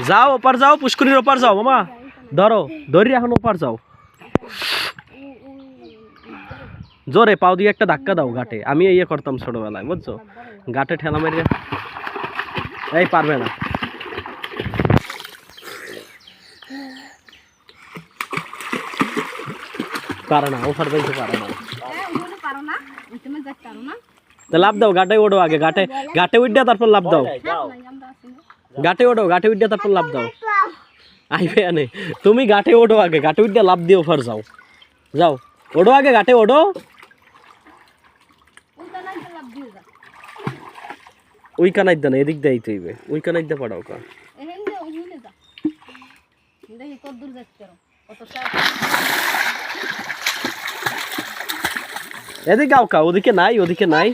যাও ওপার যাও, পুষ্করির ওপার যাও মামা। ধরো ধরি এখন ওপার যাও। জোরে পাও দিয়ে একটা ধাক্কা দাও ঘাটে। আমি ইয়ে করতাম ছোটবেলায়, বুঝছো, ঘাটে ঠেলা মেরে। এই পারবে না, পারে না, ওপার যাইতে পারে না। লাভ দাও, ঘাটে ওঠো আগে, ঘাটে ঘাটে উঠে তারপর লাভ দাও। ঘাটে ওঠো, ঘাটে উঠে তারপর লাভ দাও। আইবে আনে, তুমি ঘাটে ওঠো আগে, ঘাটে উঠে লাভ দিয়ে ওপার যাও। যাও ওঠো আগে, ঘাটে ওঠো। ওই কানাই দেন, এদিক দিয়ে আইতে হইবে, ওই কানাই দিয়ে পড়াও কা। এদিকে আও কা, ওদিকে নাই, ওদিকে নাই।